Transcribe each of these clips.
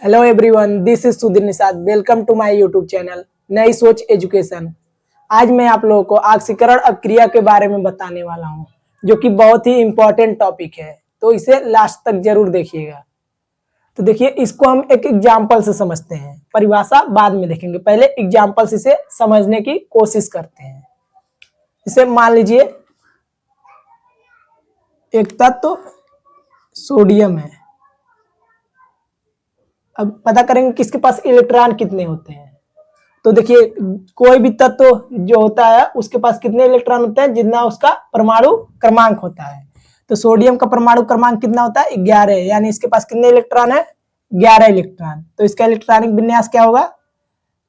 Hello everyone, this is Sudhir Nishad. Welcome to my YouTube channel Nayi Soch education. आज मैं आप लोगों को ऑक्सीकरण अभिक्रिया के बारे में बताने वाला हूं, जो कि बहुत ही इम्पोर्टेंट टॉपिक है, तो इसे लास्ट तक जरूर देखिएगा। तो देखिए, इसको हम एक एग्जाम्पल से समझते हैं, परिभाषा बाद में देखेंगे, पहले एग्जाम्पल से इसे समझने की कोशिश करते हैं। इसे मान लीजिए एक तत्व सोडियम है। अब पता करेंगे कि इसके पास इलेक्ट्रॉन कितने होते हैं। तो देखिए, कोई भी तत्व जो होता है उसके पास कितने इलेक्ट्रॉन होते हैं, जितना उसका परमाणु क्रमांक होता है। तो सोडियम का परमाणु क्रमांक कितना होता है, 11, यानी इसके पास कितने इलेक्ट्रॉन है, 11 इलेक्ट्रॉन। तो इसका इलेक्ट्रॉनिक विन्यास क्या होगा,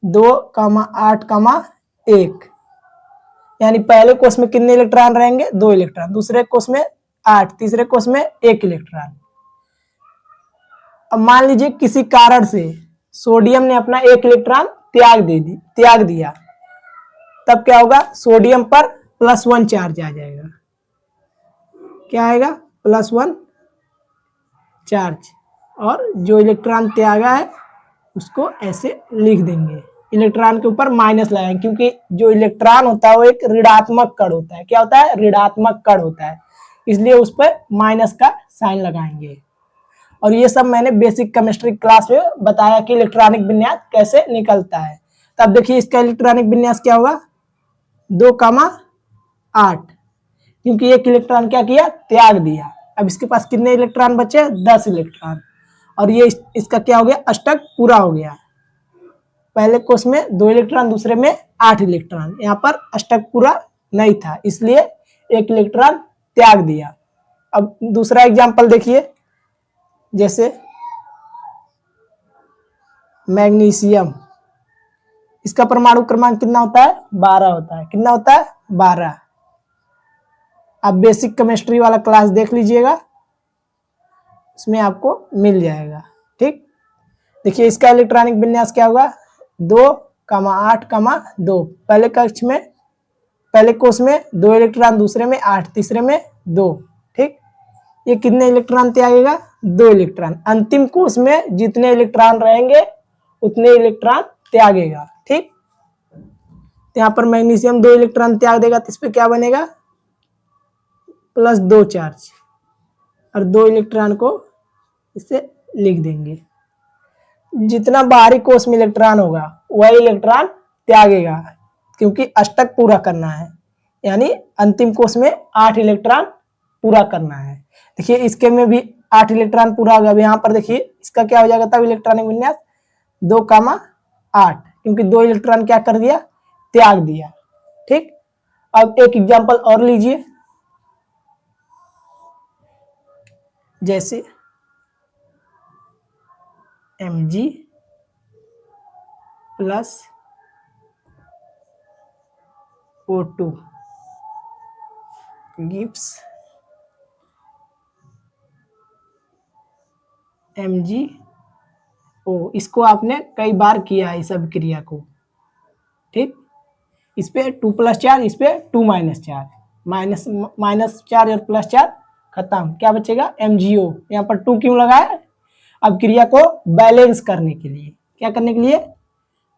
2,8,1। यानी पहले कोष में कितने इलेक्ट्रॉन रहेंगे, 2 इलेक्ट्रॉन, दूसरे कोष में 8, तीसरे कोष में 1 इलेक्ट्रॉन। अब मान लीजिए किसी कारण से सोडियम ने अपना 1 इलेक्ट्रॉन त्याग दिया, तब क्या होगा, सोडियम पर +1 चार्ज आ जाएगा। क्या आएगा, +1 चार्ज। और जो इलेक्ट्रॉन त्यागा है उसको ऐसे लिख देंगे, इलेक्ट्रॉन के ऊपर माइनस लगाएंगे, क्योंकि जो इलेक्ट्रॉन होता है वो एक ऋणात्मक कण होता है। क्या होता है, ऋणात्मक कण होता है, इसलिए उस पर माइनस का साइन लगाएंगे। और ये सब मैंने बेसिक केमिस्ट्री क्लास में बताया कि इलेक्ट्रॉनिक विन्यास कैसे निकलता है। तब देखिए इसका इलेक्ट्रॉनिक विन्यास क्या होगा, 2,8, क्योंकि एक इलेक्ट्रॉन क्या किया, त्याग दिया। अब इसके पास कितने इलेक्ट्रॉन बचे, 10 इलेक्ट्रॉन। और ये इसका क्या हो गया, अष्टक पूरा हो गया। पहले कोष में 2 इलेक्ट्रॉन, दूसरे में 8 इलेक्ट्रॉन। यहाँ पर अष्टक पूरा नहीं था, इसलिए 1 इलेक्ट्रॉन त्याग दिया। अब दूसरा एग्जाम्पल देखिए, जैसे मैग्नीशियम, इसका परमाणु क्रमांक कितना होता है, 12 होता है। कितना होता है, 12। आप बेसिक केमिस्ट्री वाला क्लास देख लीजिएगा, इसमें आपको मिल जाएगा। ठीक, देखिए इसका इलेक्ट्रॉनिक विन्यास क्या होगा, 2,8,2। पहले कोष में 2 इलेक्ट्रॉन, दूसरे में 8, तीसरे में 2। ठीक, ये कितने इलेक्ट्रॉन त्यागेगा, 2 इलेक्ट्रॉन। अंतिम कोष में जितने इलेक्ट्रॉन रहेंगे उतने इलेक्ट्रॉन त्यागेगा। ठीक, यहाँ पर मैग्नीशियम 2 इलेक्ट्रॉन त्याग देगा, तो इस पर क्या बनेगा, +2 चार्ज, और 2 इलेक्ट्रॉन को इसे लिख देंगे। जितना बाहरी कोष में इलेक्ट्रॉन होगा वही इलेक्ट्रॉन त्यागेगा, क्योंकि अष्टक पूरा करना है, यानी अंतिम कोष में 8 इलेक्ट्रॉन पूरा करना है। देखिए इसके में भी 8 इलेक्ट्रॉन पूरा होगा। अब यहाँ पर देखिए इसका क्या हो जाएगा, तब इलेक्ट्रॉनिक विन्यास 2,8, क्योंकि 2 इलेक्ट्रॉन क्या कर दिया, त्याग दिया। ठीक, अब एक एग्जांपल और लीजिए, जैसे Mg plus O2 gives MgO। इसको आपने कई बार किया है इस अभिक्रिया को। ठीक, इस पे 2 + चार्ज, इस पे 2 - चार्ज, माइनस चार्ज और प्लस चार्ज खत्म। क्या बचेगा, MgO। यहाँ पर 2 क्यों लगा है, अभिक्रिया को बैलेंस करने के लिए। क्या करने के लिए,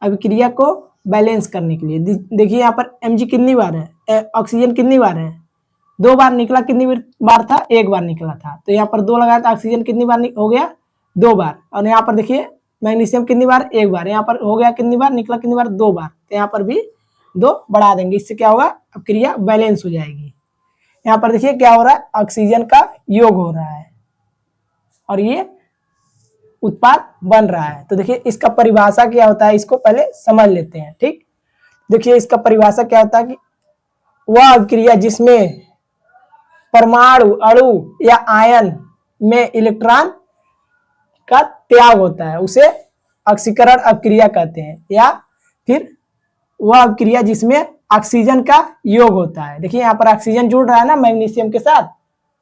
अभिक्रिया को बैलेंस करने के लिए। देखिए यहाँ पर Mg कितनी बार है, ऑक्सीजन कितनी बार है, 2 बार निकला। कितनी बार था, 1 बार निकला था। तो यहाँ पर 2 लगाया तो ऑक्सीजन कितनी बार हो गया, 2 बार। और यहाँ पर देखिए मैग्नीशियम कितनी बार, 1 बार। यहाँ पर हो गया कितनी बार, निकला कितनी बार, 2 बार। तो यहाँ पर भी 2 बढ़ा देंगे, इससे क्या होगा, अभिक्रिया बैलेंस हो जाएगी। यहाँ पर देखिए क्या हो रहा है, ऑक्सीजन का योग हो रहा है और ये उत्पाद बन रहा है। तो देखिए इसका परिभाषा क्या होता है, इसको पहले समझ लेते हैं। ठीक, देखिए इसका परिभाषा क्या होता है कि वह अभिक्रिया जिसमें परमाणु, अणु या आयन में इलेक्ट्रॉन का त्याग होता है उसे ऑक्सीकरण अभिक्रिया कहते हैं। या फिर वह अभिक्रिया जिसमें ऑक्सीजन का योग होता है। देखिए यहाँ पर ऑक्सीजन जुड़ रहा है ना मैग्नीशियम के साथ,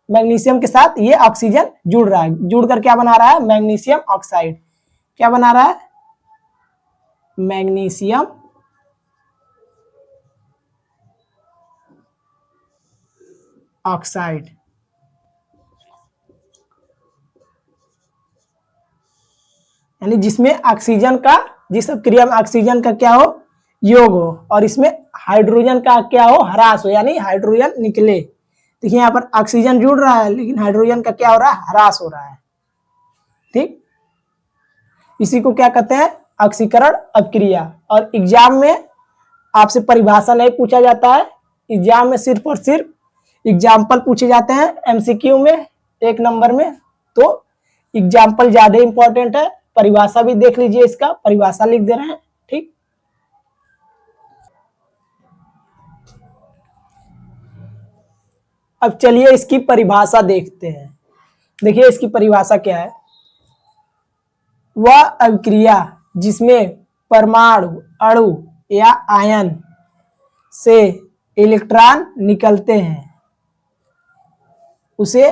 मैग्नीशियम के साथ ये ऑक्सीजन जुड़ रहा है, जुड़कर क्या बना रहा है, मैग्नीशियम ऑक्साइड। क्या बना रहा है, मैग्नीशियम ऑक्साइड। यानी जिसमें ऑक्सीजन का, जिस क्रिया में ऑक्सीजन का क्या हो, योग हो, और इसमें हाइड्रोजन का क्या हो, ह्रास हो, यानी हाइड्रोजन निकले। देखिए यहाँ पर ऑक्सीजन जुड़ रहा है लेकिन हाइड्रोजन का क्या हो रहा है, ह्रास हो रहा है। ठीक, इसी को क्या कहते हैं, ऑक्सीकरण अपक्रिया। और एग्जाम में आपसे परिभाषा नहीं पूछा जाता है, एग्जाम में सिर्फ और सिर्फ एग्जाम्पल पूछे जाते हैं एमसीक्यू में 1 नंबर में। तो एग्जाम्पल ज्यादा इंपॉर्टेंट है, परिभाषा भी देख लीजिए, इसका परिभाषा लिख दे रहे हैं। ठीक, अब चलिए इसकी परिभाषा देखते हैं। देखिए इसकी परिभाषा क्या है, वह अभिक्रिया जिसमें परमाणु, अणु या आयन से इलेक्ट्रॉन निकलते हैं उसे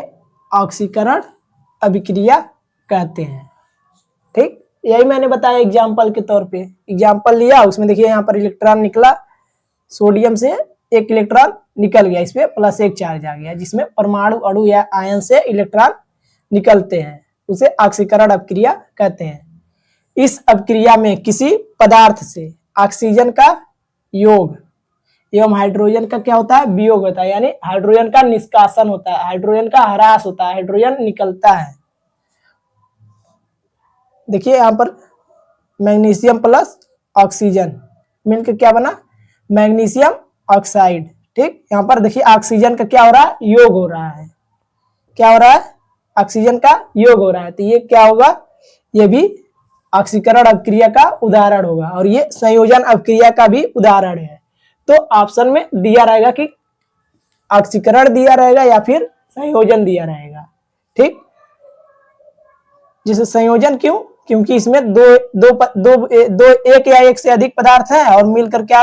ऑक्सीकरण अभिक्रिया कहते हैं। ठीक, यही मैंने बताया एग्जाम्पल के तौर पे, एग्जाम्पल लिया, उसमें देखिए यहाँ पर इलेक्ट्रॉन निकला, सोडियम से 1 इलेक्ट्रॉन निकल गया, इसमें +1 चार्ज आ गया, जिसमें परमाणु, अणु या आयन से इलेक्ट्रॉन निकलते हैं उसे ऑक्सीकरण अपक्रिया कहते हैं। इस अपक्रिया में किसी पदार्थ से ऑक्सीजन का योग एवं हाइड्रोजन का क्या होता है, वियोग होता है, यानी हाइड्रोजन का निष्कासन होता है, हाइड्रोजन का ह्रास होता है, हाइड्रोजन निकलता है। देखिए यहाँ पर मैग्नीशियम प्लस ऑक्सीजन मिलकर क्या बना, मैग्नीशियम ऑक्साइड। ठीक, यहाँ पर देखिए ऑक्सीजन का क्या हो रहा है, योग हो रहा है, क्या हो रहा है, ऑक्सीजन का योग हो रहा है। तो ये क्या होगा, ये भी ऑक्सीकरण अपक्रिया का उदाहरण होगा, और ये संयोजन अपक्रिया का भी उदाहरण है। तो ऑप्शन में दिया रहेगा कि ऑक्सीकरण दिया रहेगा या फिर संयोजन दिया रहेगा। ठीक, जैसे संयोजन क्यों, क्योंकि इसमें दो एक या एक से अधिक पदार्थ हैं और मिलकर क्या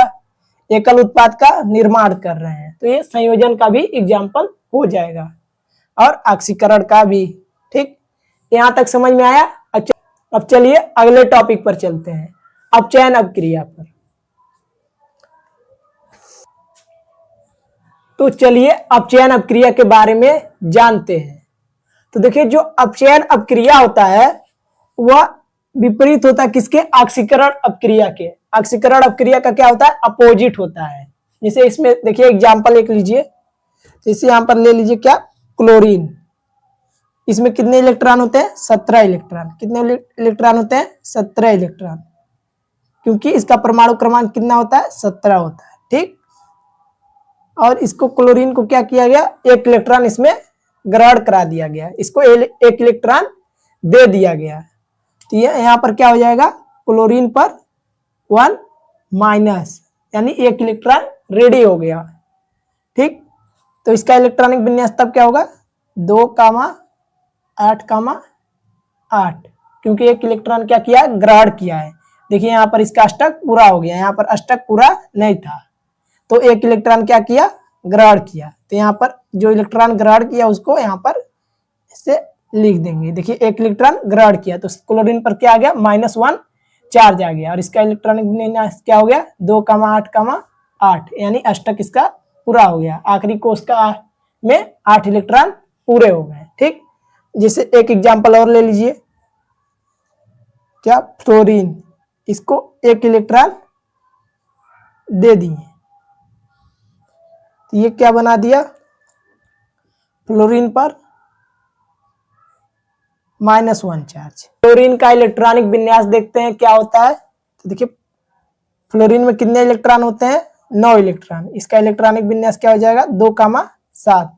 एकल उत्पाद का निर्माण कर रहे हैं, तो ये संयोजन का भी एग्जाम्पल हो जाएगा, और ऑक्सीकरण का भी। ठीक, यहां तक समझ में आया। अब चलिए अगले टॉपिक पर चलते हैं, अपचयन अपक्रिया पर। तो चलिए अपचयन अपक्रिया के बारे में जानते हैं। तो देखिए जो अपचयन अपक्रिया होता है वह विपरीत होता है किसके, ऑक्सीकरण अपक्रिया के। ऑक्सीकरण अपक्रिया का क्या होता है, अपोजिट होता है। जैसे इसमें देखिए एग्जांपल एक लीजिए, जैसे यहां पर ले लीजिए क्या, क्लोरीन, इसमें कितने इलेक्ट्रॉन होते हैं, 17 इलेक्ट्रॉन। कितने इलेक्ट्रॉन होते हैं, 17 इलेक्ट्रॉन, क्योंकि इसका परमाणु क्रमांक कितना होता है, 17 होता है। ठीक, और इसको क्लोरीन को क्या किया गया, 1 इलेक्ट्रॉन इसमें ग्रहण करा दिया गया, इसको 1 इलेक्ट्रॉन दे दिया गया। तो ये यहाँ पर क्या हो जाएगा, क्लोरीन पर 1 माइनस, यानी 1 इलेक्ट्रॉन रेडी हो गया। ठीक, तो इसका इलेक्ट्रॉनिक विन्यास तब क्या होगा, 2,8,8, क्योंकि 1 इलेक्ट्रॉन क्या किया, ग्रहण किया है। देखिए यहाँ पर इसका अष्टक पूरा हो गया, यहाँ पर अष्टक पूरा नहीं था, तो 1 इलेक्ट्रॉन क्या किया, ग्रहण किया। तो यहाँ पर जो इलेक्ट्रॉन ग्रहण किया उसको यहाँ पर इससे लिख देंगे। देखिए 1 इलेक्ट्रॉन ग्रहण किया तो क्लोरीन पर क्या आ गया, -1 चार्ज आ गया, और इसका इलेक्ट्रॉनिक विन्यास क्या हो गया, 2,8,8, यानी अष्टक इसका पूरा हो गया। आखिरी कोष का में 8 इलेक्ट्रॉन पूरे हो गए। ठीक, जैसे एक एग्जांपल और ले लीजिए, क्या, फ्लोरीन, इसको 1 इलेक्ट्रॉन दे दिए, तो ये क्या बना दिया, फ्लोरीन पर -1 चार्ज। फ्लोरीन का इलेक्ट्रॉनिक विन्यास देखते हैं क्या होता है। तो देखिए फ्लोरीन में कितने इलेक्ट्रॉन होते हैं, 9 इलेक्ट्रॉन। इसका इलेक्ट्रॉनिक विन्यास क्या हो जाएगा, 2,7।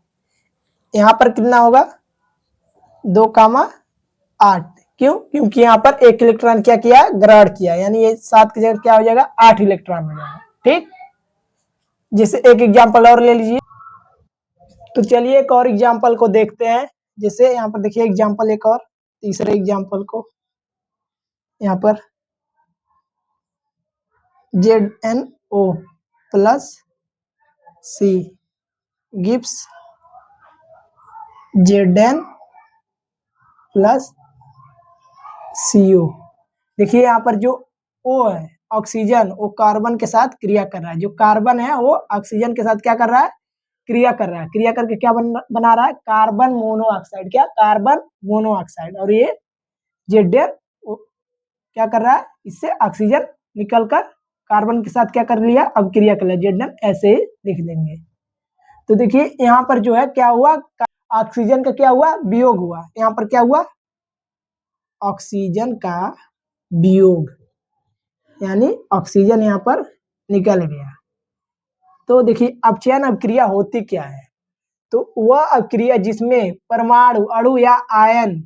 यहाँ पर कितना होगा, 2,8। क्यों, क्योंकि यहाँ पर 1 इलेक्ट्रॉन क्या किया, ग्रहण किया, यानी ये 7 की जगह क्या हो जाएगा, 8 इलेक्ट्रॉन हो जाएगा। ठीक, जैसे एक एग्जाम्पल और ले लीजिए। तो चलिए एक और एग्जाम्पल को देखते हैं। जैसे यहाँ पर देखिए एग्जाम्पल एक और, तीसरे एग्जाम्पल को यहाँ पर ZnO plus C gives Zn plus CO। देखिए यहाँ पर जो O है, ऑक्सीजन, वो कार्बन के साथ क्रिया कर रहा है। जो कार्बन है वो ऑक्सीजन के साथ क्या कर रहा है, क्रिया कर रहा है। क्रिया करके क्या बना रहा है, कार्बन मोनोऑक्साइड। क्या, कार्बन मोनोऑक्साइड। और ये Zn क्या कर रहा है, इससे ऑक्सीजन निकलकर कार्बन के साथ क्या कर लिया, अभिक्रिया कर लिया, Z ऐसे ही लिख देंगे। तो देखिए यहाँ पर जो है क्या हुआ, ऑक्सीजन का क्या हुआ, वियोग हुआ। यहाँ पर क्या हुआ, ऑक्सीजन का वियोग, यानी ऑक्सीजन यहाँ पर निकल गया। तो देखिए अपचयन अभिक्रिया होती क्या है, तो वह अभिक्रिया जिसमें परमाणु, अणु या आयन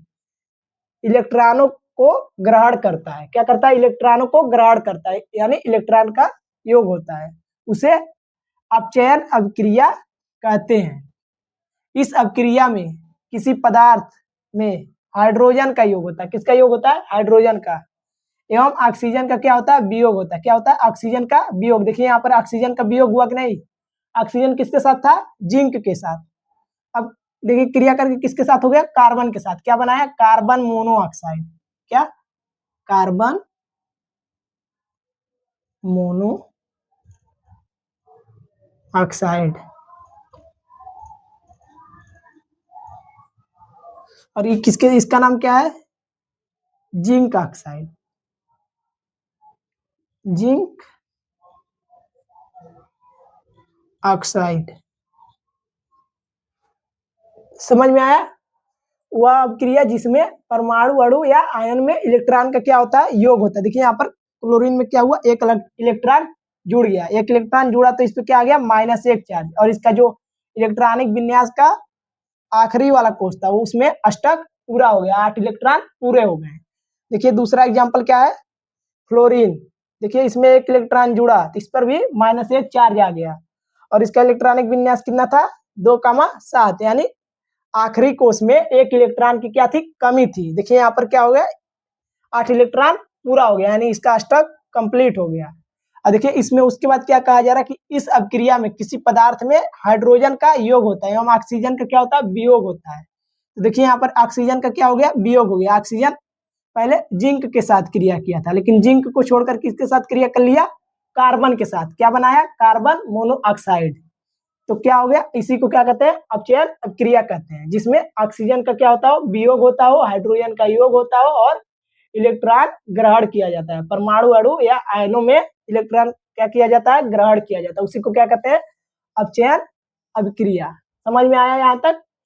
इलेक्ट्रॉनों को ग्रहण करता है, क्या करता है, इलेक्ट्रॉनों को ग्रहण करता है, यानी इलेक्ट्रॉन का योग होता है, उसे अपचयन अभिक्रिया कहते हैं। इस अभिक्रिया में किसी पदार्थ में हाइड्रोजन का योग होता है, किसका योग होता है, हाइड्रोजन का, एवं ऑक्सीजन का क्या होता है, वियोग होता है। क्या होता है, ऑक्सीजन का वियोग। देखिए यहाँ पर ऑक्सीजन का वियोग हुआ कि नहीं, ऑक्सीजन किसके साथ था, जिंक के साथ। अब देखिए क्रिया करके किसके साथ हो गया, कार्बन के साथ। क्या बनाया, कार्बन मोनोऑक्साइड। क्या, कार्बन मोनो ऑक्साइड। और ये किसके, इसका नाम क्या है, जिंक ऑक्साइड, जिंक ऑक्साइड। समझ में आया, वह अभिक्रिया जिसमें परमाणु, अणु या आयन में इलेक्ट्रॉन का क्या होता है, योग होता है। देखिए यहाँ पर क्लोरीन में क्या हुआ, एक इलेक्ट्रॉन जुड़ गया, एक इलेक्ट्रॉन जुड़ा तो इस पे क्या आ गया, -1 चार्ज, और इसका जो इलेक्ट्रॉनिक विन्यास का आखिरी वाला कोष था वो उसमें अष्टक पूरा हो गया, 8 इलेक्ट्रॉन पूरे हो गए। देखिए दूसरा एग्जाम्पल क्या है, फ्लोरीन। देखिए इसमें एक इलेक्ट्रॉन जुड़ा तो इस पर भी -1 चार्ज आ गया, और इसका इलेक्ट्रॉनिक विन्यास कितना था, 2,7, यानी आखिरी कोष में एक इलेक्ट्रॉन की क्या थी, कमी थी। देखिए यहाँ पर क्या हो गया, 8 इलेक्ट्रॉन पूरा हो गया, यानी इसका अष्टक कंप्लीट हो गया। और देखिए इसमें उसके बाद क्या कहा जा रहा है कि इस अभिक्रिया में किसी पदार्थ में हाइड्रोजन का योग होता है एवं ऑक्सीजन का क्या होता है, वियोग होता है। तो देखिए यहाँ पर ऑक्सीजन का क्या हो गया, वियोग हो गया। ऑक्सीजन पहले जिंक के साथ क्रिया किया था, लेकिन जिंक को छोड़कर किसके साथ क्रिया कर लिया, कार्बन के साथ। क्या बनाया, कार्बन मोनोऑक्साइड। तो क्या हो गया, इसी को क्या कहते हैं, अपचयन अभिक्रिया कहते हैं, जिसमें ऑक्सीजन का क्या होता हो, वियोग होता हो, हाइड्रोजन का योग होता हो, और इलेक्ट्रॉन ग्रहण किया जाता है। परमाणु, अणु या आयनों में इलेक्ट्रॉन क्या किया जाता है, ग्रहण किया जाता है। उसी को क्या कहते हैं, अपचयन अभिक्रिया। समझ में आया यहाँ तक।